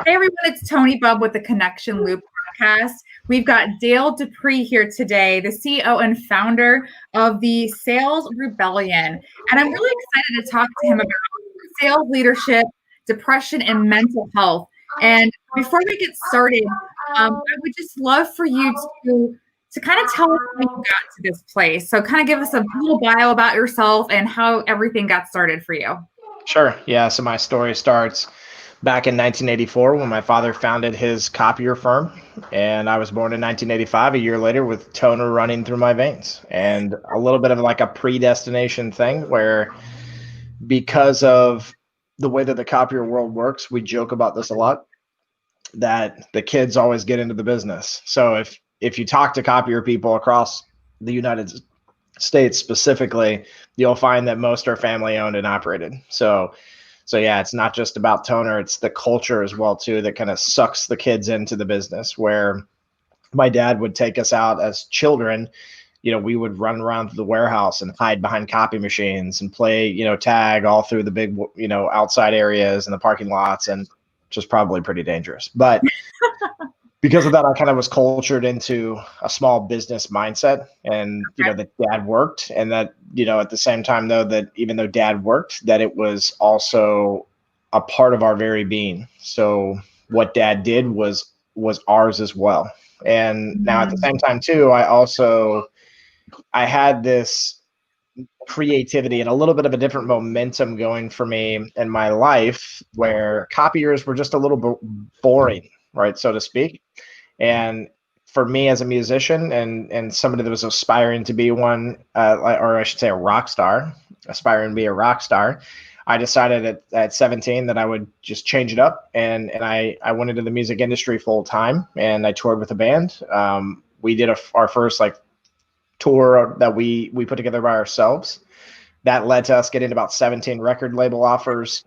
Hey everyone, it's Toni Bubb with the Connection Loop podcast. We've got Dale Dupree here today, the CEO and founder of the Sales Rebellion. And I'm really excited to talk to him about sales leadership, depression, and mental health. And before we get started, I would just love for you to kind of tell us how you got to this place. So kind of give us a little bio about yourself and how everything got started for you. Sure. Yeah. So my story starts back in 1984 when my father founded his copier firm, and I was born in 1985, a year later, with toner running through my veins, and a little bit of like a predestination thing where, because of the way that the copier world works, we joke about this a lot, that the kids always get into the business. So if you talk to copier people across the United States specifically, you'll find that most are family owned and operated. So yeah, it's not just about toner, it's the culture as well too that kind of sucks the kids into the business. Where my dad would take us out as children, we would run around the warehouse and hide behind copy machines and play, tag all through the big, outside areas and the parking lots, and just probably pretty dangerous. But because of that, I kind of was cultured into a small business mindset, and, that dad worked, and that, at the same time though, that even though dad worked, that it was also a part of our very being. So what dad did was ours as well. And now at the same time too, I had this creativity and a little bit of a different momentum going for me in my life, where copiers were just a little bit boring, right, so to speak. And for me as a musician and somebody that was aspiring to be one, or I should say a rock star, aspiring to be a rock star, I decided at 17 that I would just change it up. And I went into the music industry full time, and I toured with a band. We did our first tour that we put together by ourselves. That led to us getting about 17 record label offers.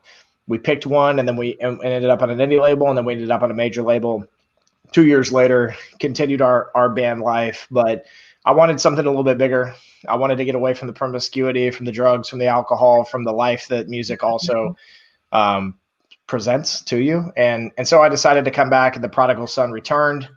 We picked one, and then we ended up on an indie label, and then we ended up on a major label 2 years later, continued our band life. But I wanted something a little bit bigger. I wanted to get away from the promiscuity, from the drugs, from the alcohol, from the life that music also presents to you. And so I decided to come back, and the prodigal son returned.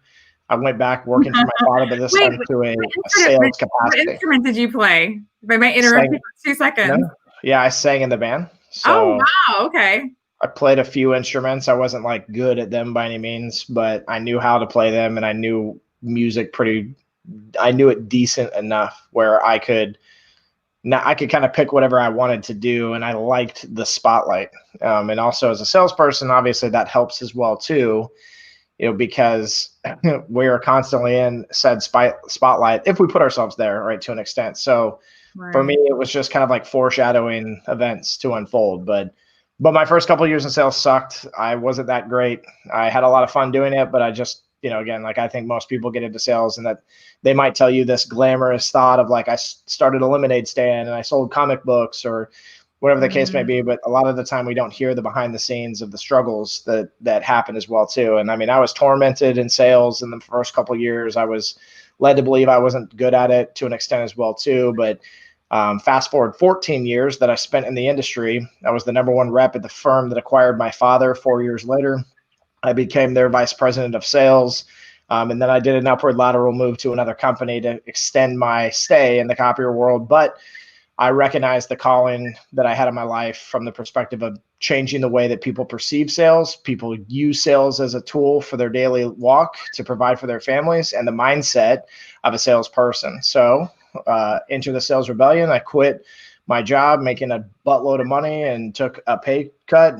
I went back working for my father, but this time to a sales capacity. What instrument did you play? If I might interrupt you for 2 seconds. No, yeah, I sang in the band. So wow, okay. I played a few instruments. I wasn't good at them by any means, but I knew how to play them, and I knew music I knew it decent enough where I could kind of pick whatever I wanted to do, and I liked the spotlight. And also as a salesperson, obviously that helps as well too, because we are constantly in said spotlight if we put ourselves there, right, to an extent. So for me, it was just kind of like foreshadowing events to unfold. But my first couple of years in sales sucked. I wasn't that great. I had a lot of fun doing it, but I just, again, I think most people get into sales and that they might tell you this glamorous thought of I started a lemonade stand and I sold comic books or whatever the case may be. But a lot of the time we don't hear the behind the scenes of the struggles that happen as well too. And I mean, I was tormented in sales in the first couple of years. I was led to believe I wasn't good at it to an extent as well too. But fast forward 14 years that I spent in the industry. I was the number one rep at the firm that acquired my father 4 years later. I became their vice president of sales. And then I did an upward lateral move to another company to extend my stay in the copier world. But I recognized the calling that I had in my life from the perspective of changing the way that people perceive sales. People use sales as a tool for their daily walk to provide for their families, and the mindset of a salesperson. So enter the Sales Rebellion. I quit my job making a buttload of money and took a pay cut,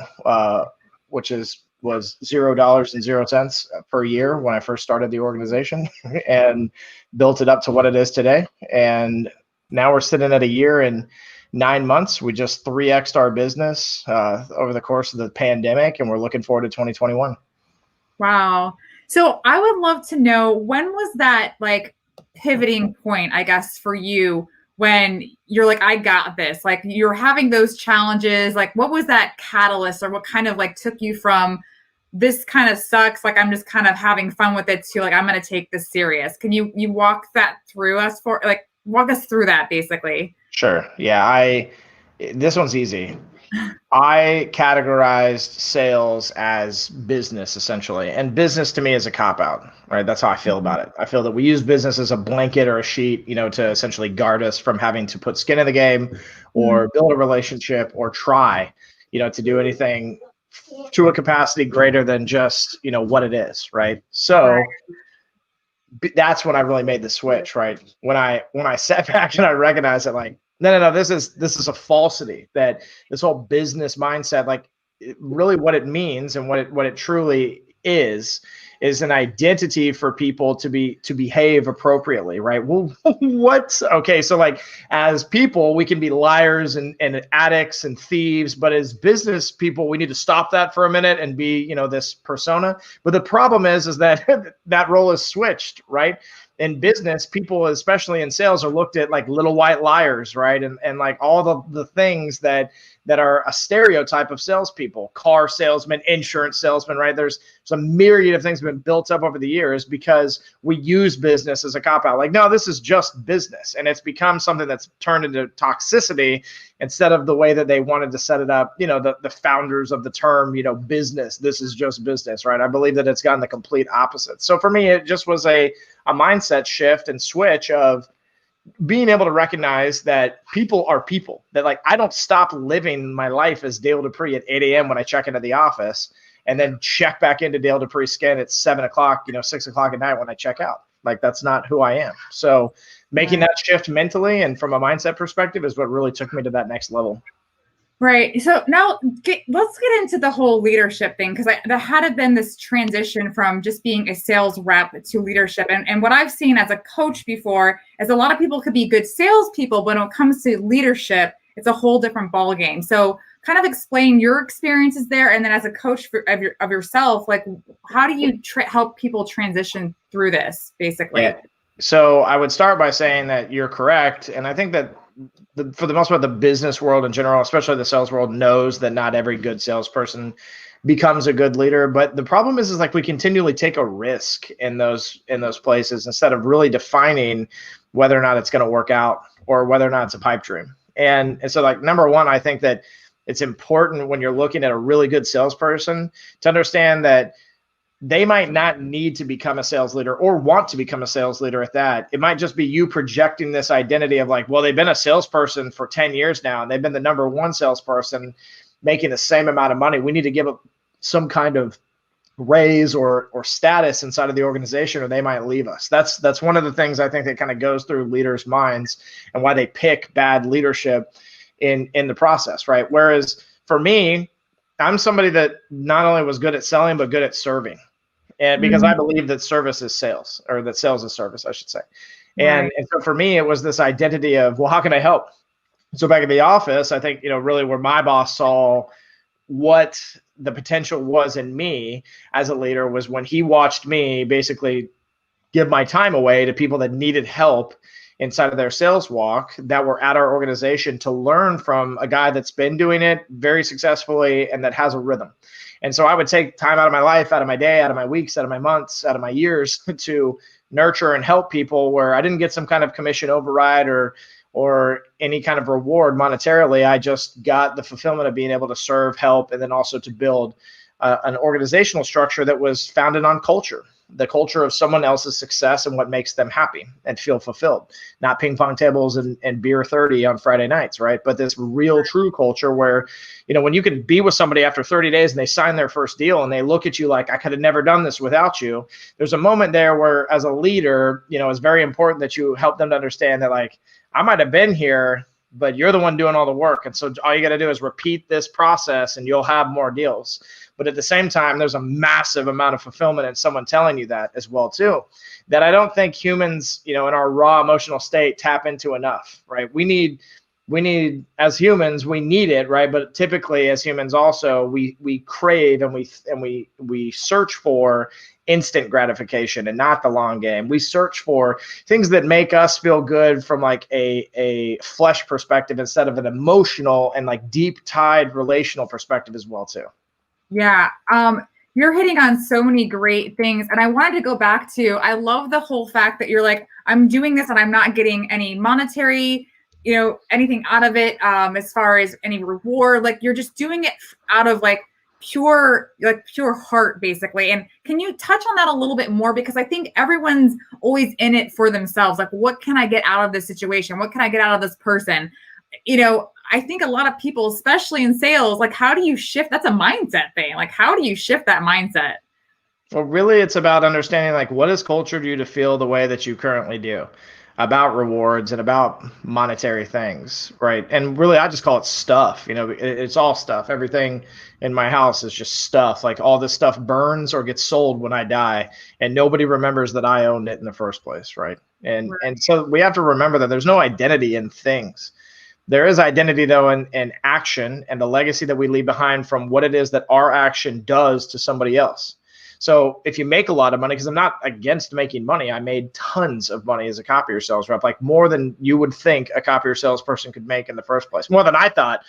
which was $0.00 per year when I first started the organization, and built it up to what it is today. And now we're sitting at a year and 9 months. We just 3x'd our business over the course of the pandemic, and we're looking forward to 2021. Wow. So I would love to know, when was that pivoting point, I guess, for you, when you're I got this, you're having those challenges, what was that catalyst, or what kind of took you from this kind of sucks, I'm just kind of having fun with it, to I'm going to take this serious? Can you walk that through us walk us through that basically? Sure. Yeah. This one's easy. I categorized sales as business essentially, and business to me is a cop out, right? That's how I feel about it. I feel that we use business as a blanket or a sheet, to essentially guard us from having to put skin in the game or build a relationship or try, to do anything to a capacity greater than just, what it is, right? Right. So that's when I really made the switch, right? When I sat back and I recognized that, like, no, this is a falsity. That this whole business mindset, like, really what it means and what it truly is an identity for people to behave appropriately, right? Well, okay, so like as people, we can be liars and addicts and thieves, but as business people, we need to stop that for a minute and be, this persona. But the problem is that that role is switched, right? In business, people, especially in sales, are looked at like little white liars, right? And like all the things that are a stereotype of salespeople, car salesmen, insurance salesmen, right? There's a myriad of things that have been built up over the years because we use business as a cop out. Like, no, this is just business. And it's become something that's turned into toxicity instead of the way that they wanted to set it up. The founders of the term, business, this is just business, right? I believe that it's gotten the complete opposite. So for me, it just was a mindset shift and switch of being able to recognize that people are people, that like I don't stop living my life as Dale Dupree at 8 a.m. when I check into the office and then check back into Dale Dupree skin at 7 o'clock, 6 o'clock at night when I check out. Like, that's not who I am. So making that shift mentally and from a mindset perspective is what really took me to that next level. Right. So now let's get into the whole leadership thing, because there had been this transition from just being a sales rep to leadership. And what I've seen as a coach before is a lot of people could be good salespeople, but when it comes to leadership, it's a whole different ballgame. So kind of explain your experiences there. And then as a coach of yourself, like, how do you help people transition through this, basically? Yeah. So I would start by saying that you're correct. And I think that for the most part, the business world in general, especially the sales world, knows that not every good salesperson becomes a good leader. But the problem is like we continually take a risk in those places instead of really defining whether or not it's going to work out or whether or not it's a pipe dream. And so, like, number one, I think that it's important when you're looking at a really good salesperson to understand that they might not need to become a sales leader or want to become a sales leader at that. It might just be you projecting this identity of like, well, they've been a salesperson for 10 years now and they've been the number one salesperson making the same amount of money. We need to give up some kind of raise or status inside of the organization or they might leave us. That's one of the things I think that kind of goes through leaders' minds and why they pick bad leadership in the process, right? Whereas for me, I'm somebody that not only was good at selling, but good at serving. And because I believe that service is sales, or that sales is service, I should say. And so for me, it was this identity of, well, how can I help? So back in the office, I think, really where my boss saw what the potential was in me as a leader was when he watched me basically give my time away to people that needed help inside of their sales walk that were at our organization to learn from a guy that's been doing it very successfully and that has a rhythm. And so I would take time out of my life, out of my day, out of my weeks, out of my months, out of my years to nurture and help people where I didn't get some kind of commission override or any kind of reward monetarily. I just got the fulfillment of being able to serve, help, and then also to build an organizational structure that was founded on culture, the culture of someone else's success and what makes them happy and feel fulfilled, not ping pong tables and beer 30 on Friday nights, right? But this real true culture where, when you can be with somebody after 30 days and they sign their first deal and they look at you like, I could have never done this without you. There's a moment there where as a leader, it's very important that you help them to understand that, like, I might have been here, but you're the one doing all the work. And so all you got to do is repeat this process and you'll have more deals. But at the same time, there's a massive amount of fulfillment in someone telling you that as well, too, that I don't think humans, in our raw emotional state tap into enough, right? We need, as humans, we need it, right? But typically as humans also, we crave and we search for instant gratification and not the long game. We search for things that make us feel good from like a flesh perspective instead of an emotional and like deep tied relational perspective as well, too. Yeah. You're hitting on so many great things. And I wanted to go back to, I love the whole fact that you're like, I'm doing this and I'm not getting any monetary anything out of it, as far as any reward. Like, you're just doing it out of pure heart, basically. And can you touch on that a little bit more? Because I think everyone's always in it for themselves. Like, what can I get out of this situation? What can I get out of this person? I think a lot of people, especially in sales, like, how do you shift? That's a mindset thing. Like, how do you shift that mindset? Well, really, it's about understanding, like, what has cultured you to feel the way that you currently do about rewards and about monetary things, right? And really, I just call it stuff. It's all stuff. Everything in my house is just stuff. Like, all this stuff burns or gets sold when I die, and nobody remembers that I owned it in the first place, right? And so we have to remember that there's no identity in things. There is identity, though, in action and the legacy that we leave behind from what it is that our action does to somebody else. So if you make a lot of money, because I'm not against making money, I made tons of money as a copier sales rep, like more than you would think a copier salesperson could make in the first place, more than I thought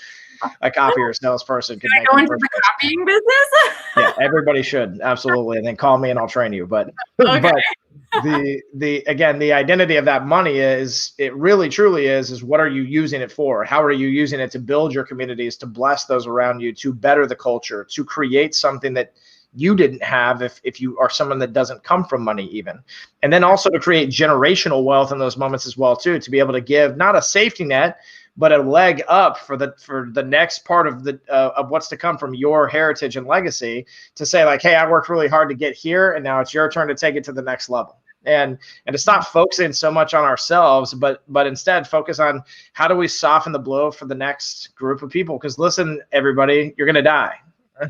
a copier salesperson could make. Go into the copying business? Yeah, everybody should, absolutely, and then call me and I'll train you. But Okay. but the identity of that money it really truly is what are you using it for? How are you using it to build your communities, to bless those around you, to better the culture, to create something that you didn't have if you are someone that doesn't come from money even. And then also to create generational wealth in those moments as well too, to be able to give not a safety net, but a leg up for the next part of what's to come from your heritage and legacy, to say, like, hey, I worked really hard to get here, and now it's your turn to take it to the next level. And to stop focusing so much on ourselves, but instead focus on how do we soften the blow for the next group of people. Because listen, everybody, you're gonna die.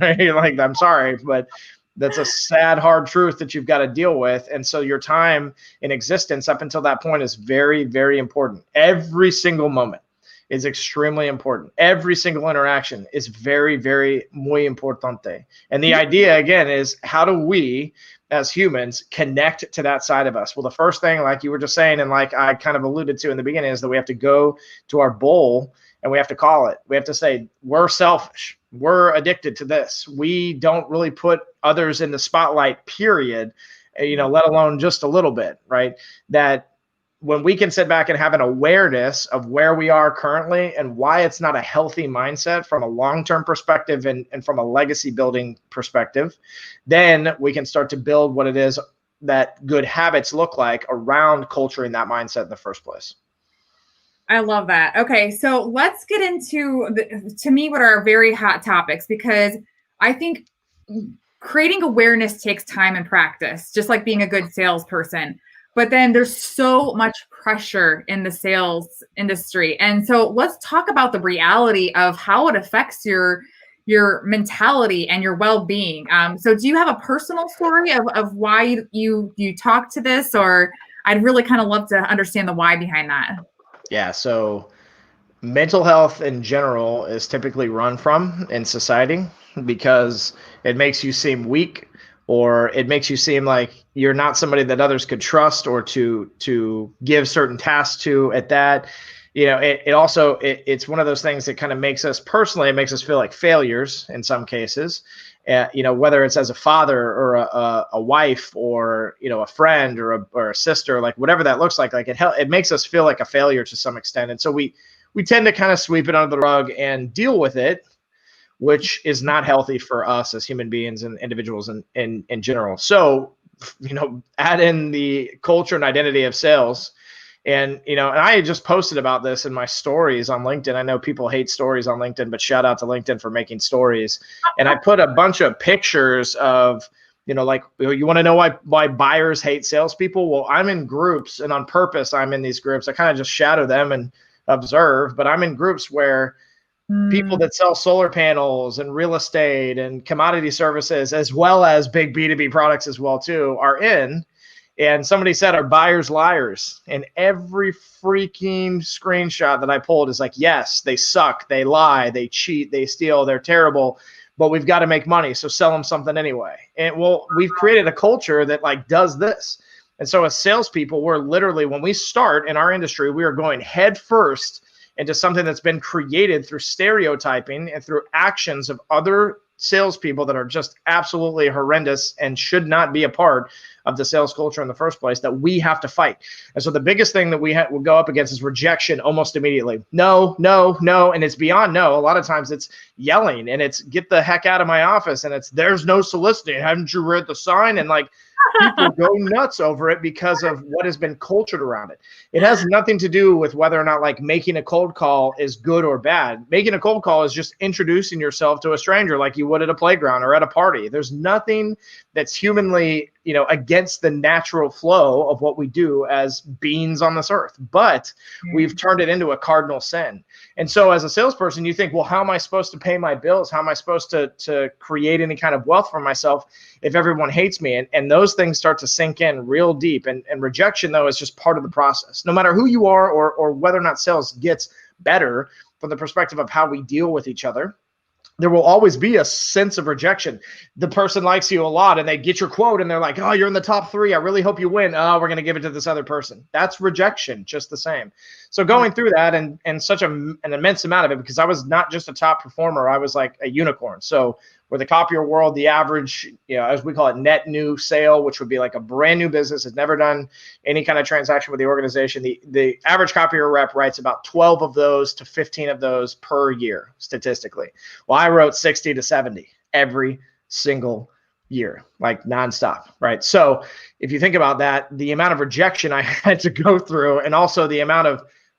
Like, I'm sorry, but that's a sad, hard truth that you've got to deal with. And so your time in existence up until that point is very, very important. Every single moment is extremely important. Every single interaction is very, very muy importante. And the idea, again, is how do we as humans connect to that side of us? Well, the first thing, like you were just saying, and like I kind of alluded to in the beginning, is that we have to go to our bowl and we have to call it. We have to say, we're selfish. We're addicted to this. We don't really put others in the spotlight, period, let alone just a little bit, right? That when we can sit back and have an awareness of where we are currently and why it's not a healthy mindset from a long-term perspective and from a legacy building perspective, then we can start to build what it is that good habits look like around culturing that mindset in the first place. I love that. Okay, so let's get into, to me, what are very hot topics, because I think creating awareness takes time and practice, just like being a good salesperson. But then there's so much pressure in the sales industry. And so let's talk about the reality of how it affects your mentality and your well-being. So do you have a personal story of why you talk to this? Or I'd really kind of love to understand the why behind that. Yeah, so mental health in general is typically run from in society because it makes you seem weak, or it makes you seem like you're not somebody that others could trust or to give certain tasks to at that. It's one of those things that kind of makes us personally, it makes us feel like failures in some cases. Whether it's as a father or a wife or, a friend or a sister, like whatever that looks like it makes us feel like a failure to some extent. And so we tend to kind of sweep it under the rug and deal with it, which is not healthy for us as human beings and individuals in general. So, add in the culture and identity of sales. And I just posted about this in my stories on LinkedIn. I know people hate stories on LinkedIn, but shout out to LinkedIn for making stories. And I put a bunch of pictures of, you want to know why buyers hate salespeople? Well, I'm in groups, and on purpose, I'm in these groups. I kind of just shadow them and observe, but I'm in groups where people that sell solar panels and real estate and commodity services, as well as big B2B products as well too, are in. And somebody said, are buyers liars? And every freaking screenshot that I pulled is like, yes, they suck, they lie, they cheat, they steal, they're terrible, but we've got to make money, so sell them something anyway. And well, we've created a culture that does this. And so as salespeople, we're literally, when we start in our industry, we are going head first into something that's been created through stereotyping and through actions of other salespeople that are just absolutely horrendous and should not be a part of the sales culture in the first place that we have to fight. And so the biggest thing that we will go up against is rejection almost immediately. No, no, no. And it's beyond no. A lot of times it's yelling, and it's get the heck out of my office, and it's there's no soliciting. Haven't you read the sign? And like, people go nuts over it because of what has been cultured around it. It has nothing to do with whether or not like making a cold call is good or bad. Making a cold call is just introducing yourself to a stranger like you would at a playground or at a party. There's nothing that's humanly, against the natural flow of what we do as beings on this earth. But we've turned it into a cardinal sin. And so as a salesperson, you think, well, how am I supposed to pay my bills? How am I supposed to create any kind of wealth for myself if everyone hates me? And those things start to sink in real deep. And rejection, though, is just part of the process. No matter who you are or whether or not sales gets better from the perspective of how we deal with each other, there will always be a sense of rejection. The person likes you a lot and they get your quote and they're like, oh, you're in the top 3. I really hope you win. Oh, we're going to give it to this other person. That's rejection, just the same. So going through that and such an immense amount of it, because I was not just a top performer, I was like a unicorn. So where the copier world, the average, as we call it, net new sale, which would be like a brand new business, has never done any kind of transaction with the organization. The average copier rep writes about 12 of those to 15 of those per year, statistically. Well, I wrote 60 to 70 every single year, like nonstop, right? So if you think about that, the amount of rejection I had to go through, and also the amount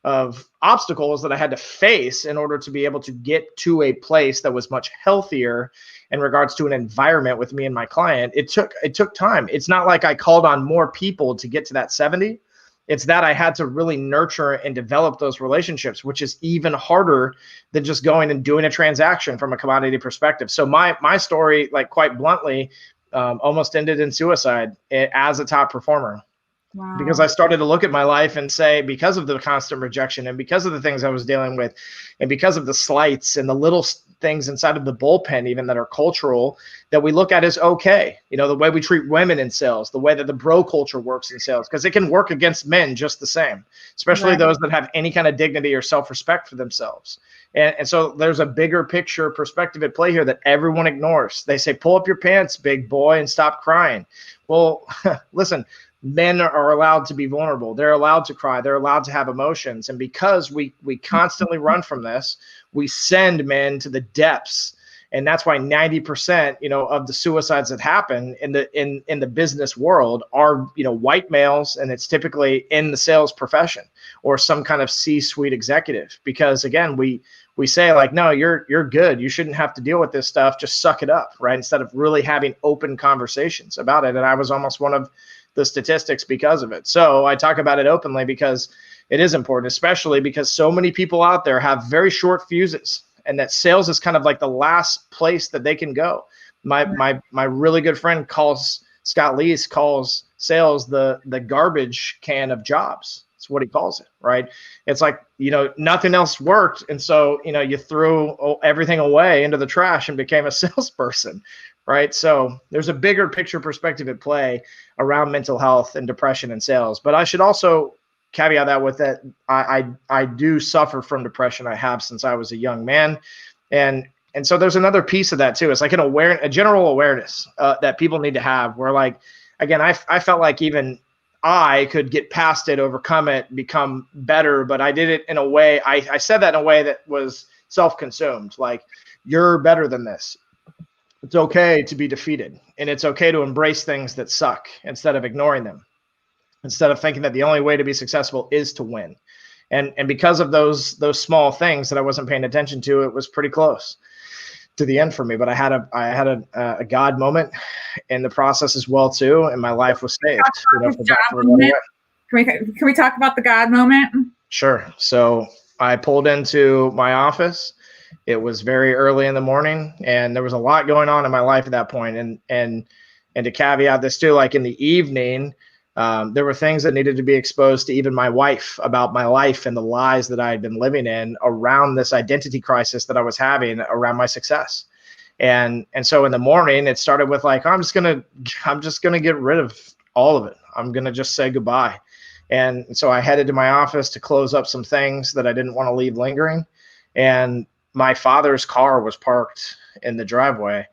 of obstacles that I had to face in order to be able to get to a place that was much healthier in regards to an environment with me and my client, it took time. It's not like I called on more people to get to that 70. It's that I had to really nurture and develop those relationships, which is even harder than just going and doing a transaction from a commodity perspective. So my story, like quite bluntly, almost ended in suicide as a top performer. Wow. Because I started to look at my life and say, because of the constant rejection and because of the things I was dealing with and because of the slights and the little things inside of the bullpen, even that are cultural, that we look at as okay. The way we treat women in sales, the way that the bro culture works in sales, because it can work against men just the same, especially those that have any kind of dignity or self-respect for themselves. And so there's a bigger picture perspective at play here that everyone ignores. They say, pull up your pants, big boy, and stop crying. Well, listen, men are allowed to be vulnerable. They're allowed to cry. They're allowed to have emotions. And because we constantly run from this, we send men to the depths. And that's why 90%, of the suicides that happen in the business world are, white males. And it's typically in the sales profession or some kind of C-suite executive. Because again, we say like, no, you're good. You shouldn't have to deal with this stuff. Just suck it up, right? Instead of really having open conversations about it. And I was almost one of the statistics because of it. So I talk about it openly because it is important, especially because so many people out there have very short fuses, and that sales is kind of like the last place that they can go. My really good friend Scott Lees calls sales the garbage can of jobs. That's what he calls it, right? It's like, nothing else worked. And so, you threw everything away into the trash and became a salesperson, right? So there's a bigger picture perspective at play around mental health and depression and sales. But I should also caveat that with that I do suffer from depression. I have since I was a young man. And so there's another piece of that too. It's like a general awareness that people need to have, where like, again, I felt like even I could get past it, overcome it, become better. But I did it in a way, I said that in a way that was self-consumed. Like, you're better than this. It's okay to be defeated, and it's okay to embrace things that suck instead of ignoring them, instead of thinking that the only way to be successful is to win. And because of those small things that I wasn't paying attention to, it was pretty close to the end for me. But I had a God moment in the process as well too, and my life was saved. Can we talk about the God moment? Sure. So I pulled into my office. It was very early in the morning, and there was a lot going on in my life at that point. And to caveat this too, like in the evening, there were things that needed to be exposed to even my wife about my life and the lies that I had been living in around this identity crisis that I was having around my success. And so in the morning, it started with like, I'm just gonna get rid of all of it. I'm gonna just say goodbye. And so I headed to my office to close up some things that I didn't want to leave lingering. And my father's car was parked in the driveway,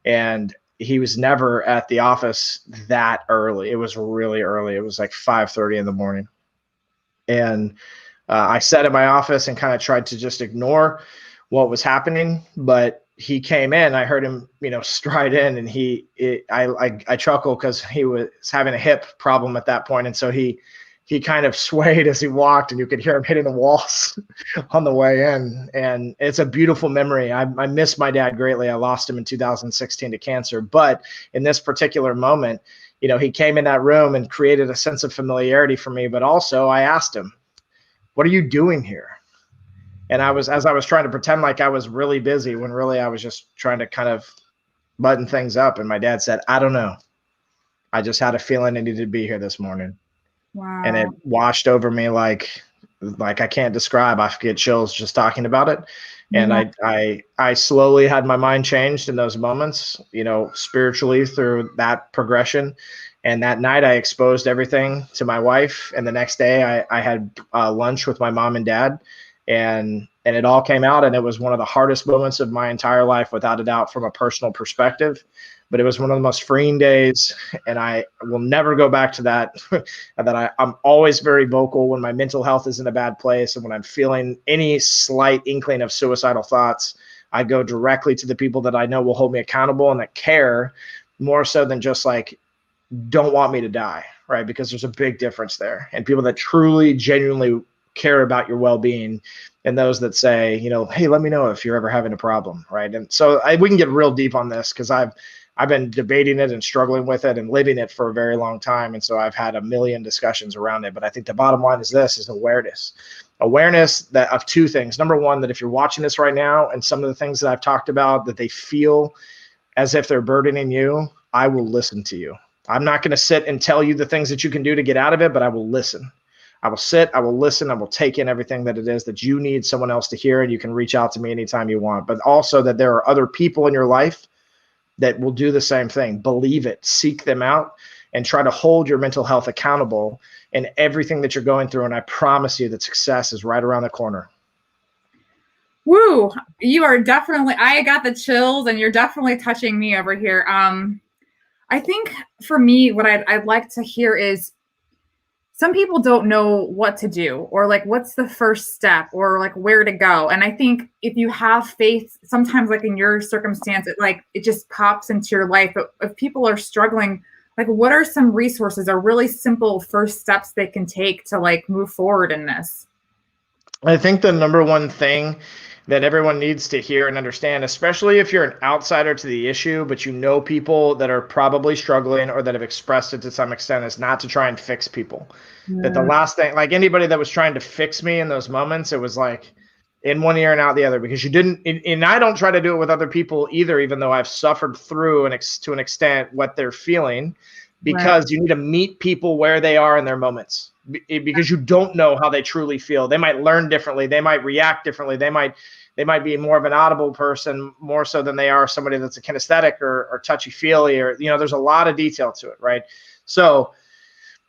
and he was never at the office that early. It was really early. It was like 5:30 in the morning. And I sat in my office and kind of tried to just ignore what was happening. But he came in, I heard him, stride in, and I chuckle because he was having a hip problem at that point. And so he kind of swayed as he walked, and you could hear him hitting the walls on the way in. And it's a beautiful memory. I miss my dad greatly. I lost him in 2016 to cancer. But in this particular moment, he came in that room and created a sense of familiarity for me. But also I asked him, "What are you doing here?" And as I was trying to pretend like I was really busy, when really I was just trying to kind of button things up. And my dad said, "I don't know. I just had a feeling I needed to be here this morning." And it Wow. washed over me like I can't describe. I get chills just talking about it. And Yeah. I slowly had my mind changed in those moments, spiritually through that progression. And that night I exposed everything to my wife. And the next day I had lunch with my mom and dad, and it all came out. And it was one of the hardest moments of my entire life, without a doubt, from a personal perspective. But it was one of the most freeing days, and I will never go back to that. I'm always very vocal when my mental health is in a bad place, and when I'm feeling any slight inkling of suicidal thoughts, I go directly to the people that I know will hold me accountable and that care more so than just like don't want me to die, right? Because there's a big difference there, and people that truly, genuinely care about your well-being, and those that say, hey, let me know if you're ever having a problem, right? And so we can get real deep on this because I've been debating it and struggling with it and living it for a very long time. And so I've had a million discussions around it. But I think the bottom line is awareness that of two things. Number one, that if you're watching this right now and some of the things that I've talked about, that they feel as if they're burdening you, I will listen to you. I'm not going to sit and tell you the things that you can do to get out of it, but I will listen. I will sit, I will listen, I will take in everything that it is that you need someone else to hear, and you can reach out to me anytime you want. But also that there are other people in your life that will do the same thing. Believe it, seek them out, and try to hold your mental health accountable in everything that you're going through. And I promise you that success is right around the corner. Woo, you are definitely, I got the chills, and you're definitely touching me over here. I think for me, what I'd like to hear is, some people don't know what to do, or like what's the first step, or like where to go. And I think if you have faith, sometimes like in your circumstance, it just pops into your life. But if people are struggling, like what are some resources or really simple first steps they can take to like move forward in this? I think the number one thing that everyone needs to hear and understand, especially if you're an outsider to the issue, but you know people that are probably struggling or that have expressed it to some extent, is not to try and fix people. That the last thing, like anybody that was trying to fix me in those moments, it was like in one ear and out the other, because you didn't, and I don't try to do it with other people either, even though I've suffered through to an extent what they're feeling, Right. because you need to meet people where they are in their moments, because you don't know how they truly feel. They might learn differently. They might react differently. They might be more of an audible person, more so than they are somebody that's a kinesthetic or touchy-feely, or, there's a lot of detail to it, right? So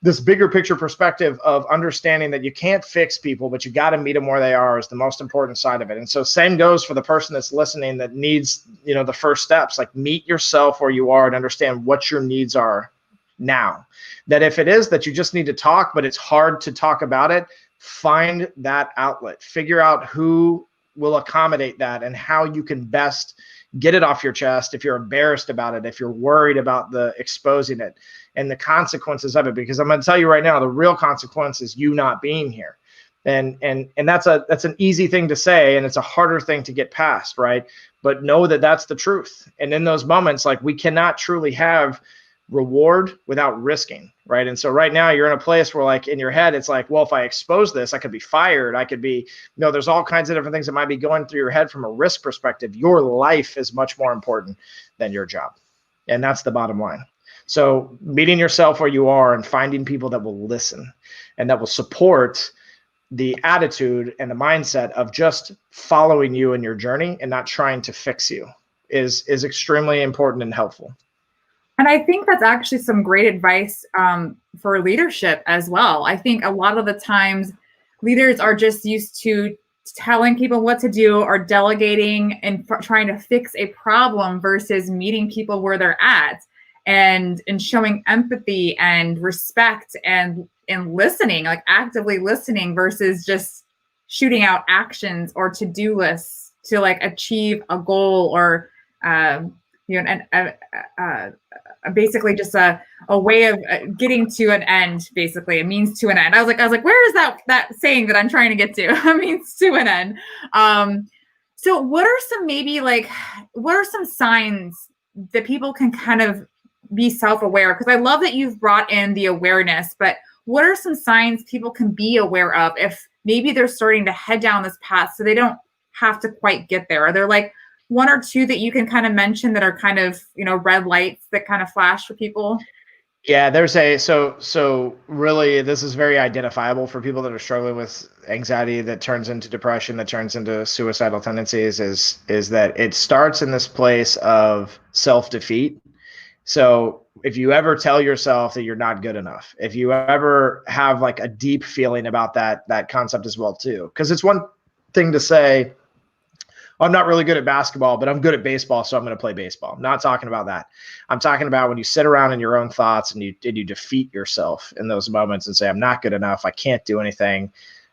this bigger picture perspective of understanding that you can't fix people, but you got to meet them where they are, is the most important side of it. And so same goes for the person that's listening that needs, the first steps, like meet yourself where you are and understand what your needs are now. That if it is that you just need to talk, but it's hard to talk about it, find that outlet, figure out who will accommodate that and how you can best get it off your chest. If you're embarrassed about it, if you're worried about the exposing it and the consequences of it, because I'm going to tell you right now, the real consequence is you not being here. And that's an easy thing to say, and it's a harder thing to get past, right? But know that that's the truth. And in those moments, like, we cannot truly have reward without risking, right? And so right now you're in a place where, like, in your head, it's like, well, if I expose this, I could be fired. I could be, there's all kinds of different things that might be going through your head from a risk perspective. Your life is much more important than your job. And that's the bottom line. So meeting yourself where you are and finding people that will listen and that will support the attitude and the mindset of just following you in your journey and not trying to fix you is extremely important and helpful. And I think that's actually some great advice for leadership as well. I think a lot of the times leaders are just used to telling people what to do or delegating and trying to fix a problem versus meeting people where they're at and showing empathy and respect and listening, like actively listening versus just shooting out actions or to-do lists to like achieve a goal or basically just a way of getting to an end, basically. It means to an end. I was like, where is that saying that I'm trying to get to? It means to an end. So what are some signs that people can kind of be self-aware? Because I love that you've brought in the awareness, but what are some signs people can be aware of if maybe they're starting to head down this path so they don't have to quite get there? Are there like one or two that you can kind of mention that are kind of, red lights that kind of flash for people? Yeah, so really this is very identifiable for people that are struggling with anxiety that turns into depression, that turns into suicidal tendencies, is that it starts in this place of self-defeat. So if you ever tell yourself that you're not good enough, if you ever have like a deep feeling about that concept as well too, because it's one thing to say, I'm not really good at basketball, but I'm good at baseball, so I'm going to play baseball. I'm not talking about that. I'm talking about when you sit around in your own thoughts and you defeat yourself in those moments and say, I'm not good enough. I can't do anything.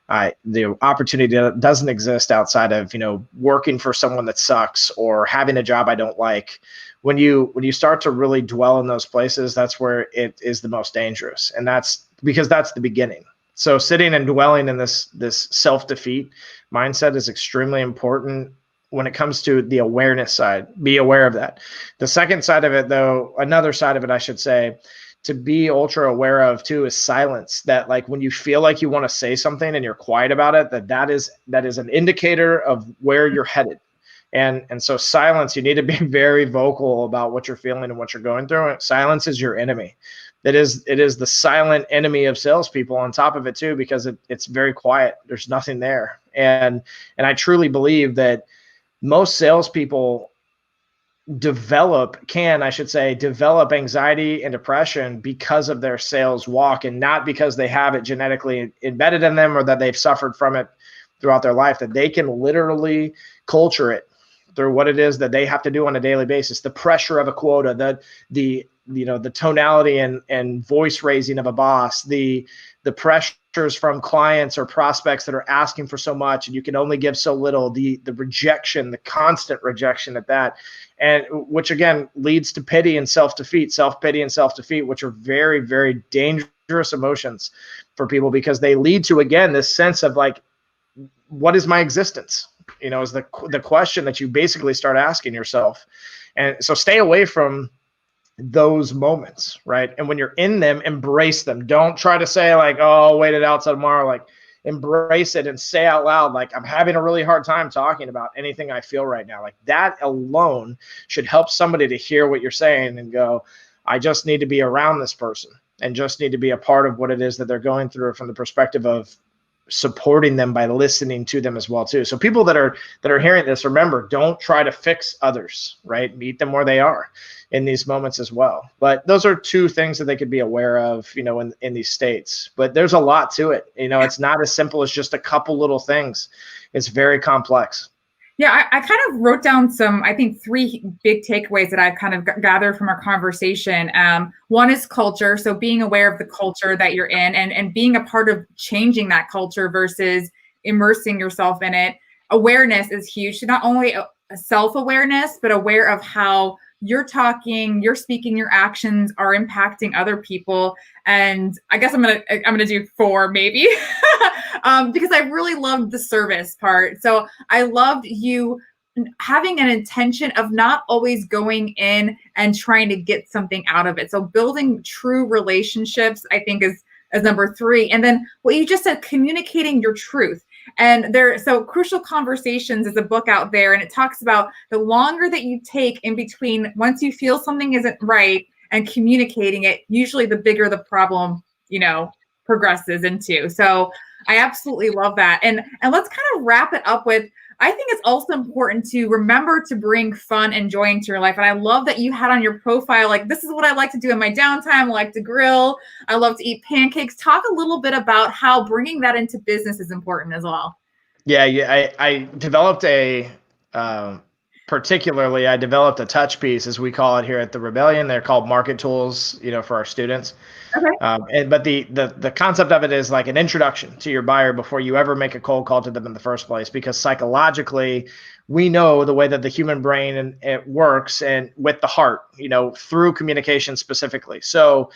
The opportunity doesn't exist outside of, working for someone that sucks or having a job I don't like. When you start to really dwell in those places, that's where it is the most dangerous. And that's because that's the beginning. So sitting and dwelling in this self-defeat mindset is extremely important when it comes to the awareness side. Be aware of that. The second side of it, though, another side of it, I should say, to be ultra aware of too, is silence. That like when you feel like you want to say something and you're quiet about it, that is an indicator of where you're headed. And so silence, you need to be very vocal about what you're feeling and what you're going through. Silence is your enemy. It is the silent enemy of salespeople on top of it too, because it's very quiet. There's nothing there. And I truly believe that most salespeople develop anxiety and depression because of their sales walk, and not because they have it genetically embedded in them or that they've suffered from it throughout their life. That they can literally culture it through what it is that they have to do on a daily basis. The pressure of a quota, the tonality and voice raising of a boss, the pressures from clients or prospects that are asking for so much and you can only give so little, the rejection, the constant rejection at that, and which again leads to pity and self-defeat, which are very, very dangerous emotions for people, because they lead to, again, this sense of like, what is my existence? Is the question that you basically start asking yourself. And so stay away from those moments, right? And when you're in them, embrace them. Don't try to say like, oh, I'll wait it out till tomorrow. Like, embrace it and say out loud, like, I'm having a really hard time talking about anything I feel right now. Like, that alone should help somebody to hear what you're saying and go, I just need to be around this person and just need to be a part of what it is that they're going through, from the perspective of supporting them by listening to them as well too. So people that are hearing this, remember, don't try to fix others, right? Meet them where they are in these moments as well. But those are two things that they could be aware of, in these states. But there's a lot to it. It's not as simple as just a couple little things. It's very complex. Yeah, I kind of wrote down some, I think, three big takeaways that I've kind of gathered from our conversation. One is culture. So being aware of the culture that you're in and being a part of changing that culture versus immersing yourself in it. Awareness is huge. So not only a self-awareness, but aware of how you're talking, you're speaking, your actions are impacting other people. And I guess I'm gonna do 4 maybe, because I really loved the service part. So I loved you having an intention of not always going in and trying to get something out of it. So building true relationships, I think, is number 3. And then what you just said, communicating your truth. And so Crucial Conversations is a book out there, and it talks about the longer that you take in between once you feel something isn't right and communicating it, usually the bigger the problem, progresses into. So I absolutely love that. And let's kind of wrap it up with, I think it's also important to remember to bring fun and joy into your life. And I love that you had on your profile, like, this is what I like to do in my downtime. I like to grill. I love to eat pancakes. Talk a little bit about how bringing that into business is important as well. I developed um, particularly, I developed a touch piece, as we call it here at the Rebellion. They're called market tools, for our students. Okay. But the concept of it is like an introduction to your buyer before you ever make a cold call to them in the first place, because psychologically, we know the way that the human brain and it works, and with the heart, through communication specifically. So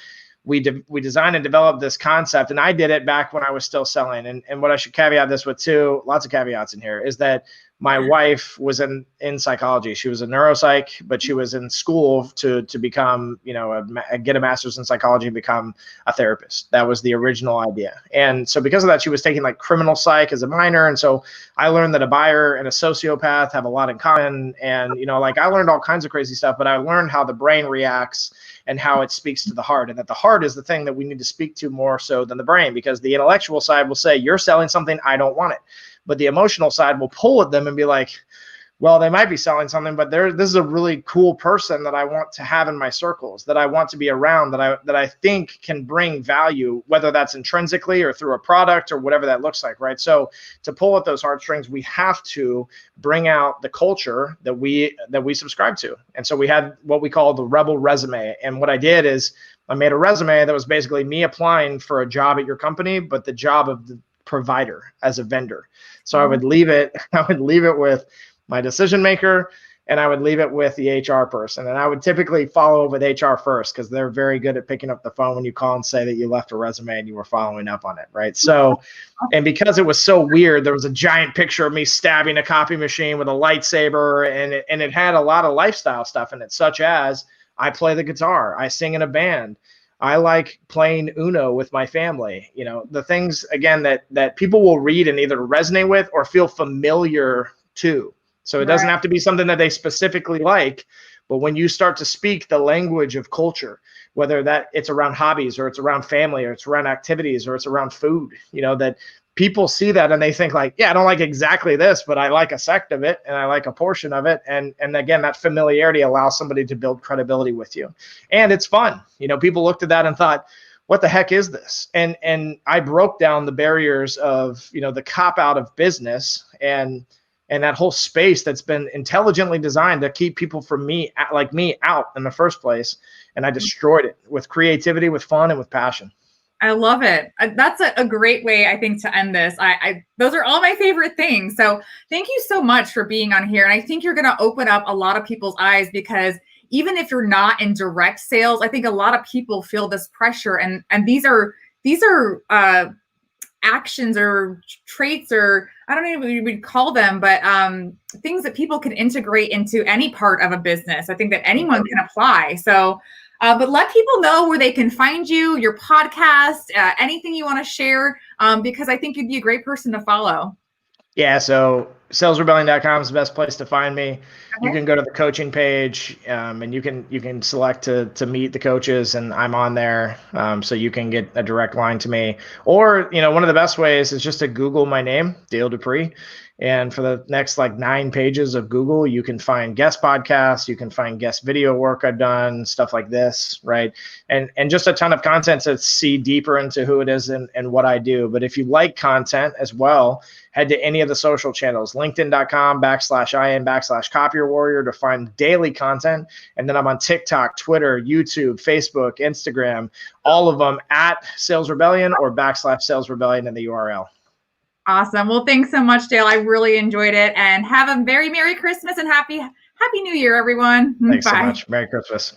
we designed and developed this concept, and I did it back when I was still selling. And what I should caveat this with too, lots of caveats in here, is that my wife was in psychology. She was a neuropsych, but she was in school to become, get a master's in psychology and become a therapist. That was the original idea. And so because of that, she was taking like criminal psych as a minor. And so I learned that a buyer and a sociopath have a lot in common. And, like I learned all kinds of crazy stuff, but I learned how the brain reacts and how it speaks to the heart, and that the heart is the thing that we need to speak to more so than the brain, because the intellectual side will say, you're selling something, I don't want it. But the emotional side will pull at them and be like, well, they might be selling something, but this is a really cool person that I want to have in my circles, that I want to be around, that I think can bring value, whether that's intrinsically or through a product or whatever that looks like, right? So to pull at those heartstrings, we have to bring out the culture that we subscribe to. And so we had what we call the Rebel resume. And what I did is I made a resume that was basically me applying for a job at your company, but the job of the provider as a vendor. So I would leave it with my decision maker, and I would leave it with the HR person. And I would typically follow up with HR first, because they're very good at picking up the phone when you call and say that you left a resume and you were following up on it, right? So, and because it was so weird, there was a giant picture of me stabbing a copy machine with a lightsaber, and it had a lot of lifestyle stuff in it, such as I play the guitar, I sing in a band, I like playing Uno with my family. The things, again, that people will read and either resonate with or feel familiar to. So it doesn't have to be something that they specifically like, but when you start to speak the language of culture, whether that it's around hobbies or it's around family or it's around activities or it's around food, that people see that and they think like, yeah, I don't like exactly this, but I like a sect of it and I like a portion of it. And again, that familiarity allows somebody to build credibility with you. And it's fun. People looked at that and thought, what the heck is this? And I broke down the barriers of, the cop out of business and that whole space that's been intelligently designed to keep people from me out in the first place. And I destroyed it with creativity, with fun, and with passion. I love it. That's a great way, I think, to end this. Those are all my favorite things. So thank you so much for being on here. And I think you're going to open up a lot of people's eyes, because even if you're not in direct sales, I think a lot of people feel this pressure. And these are actions or traits, or I don't know what you would call them, but things that people can integrate into any part of a business. I think that anyone can apply. So, but let people know where they can find you, your podcast, anything you want to share, because I think you'd be a great person to follow. Yeah, so salesrebellion.com is the best place to find me. Okay. You can go to the coaching page, and you can select to meet the coaches, and I'm on there, so you can get a direct line to me. Or one of the best ways is just to Google my name, Dale Dupree, and for the next 9 pages of Google, you can find guest podcasts, you can find guest video work I've done, stuff like this, right? And just a ton of content to see deeper into who it is and what I do. But if you like content as well, head to any of the social channels, linkedin.com/IN/Copier Warrior to find daily content. And then I'm on TikTok, Twitter, YouTube, Facebook, Instagram, all of them at Sales Rebellion or /Sales Rebellion in the URL. Awesome. Well, thanks so much, Dale. I really enjoyed it, and have a very Merry Christmas and Happy New Year, everyone. Thanks so much. Merry Christmas.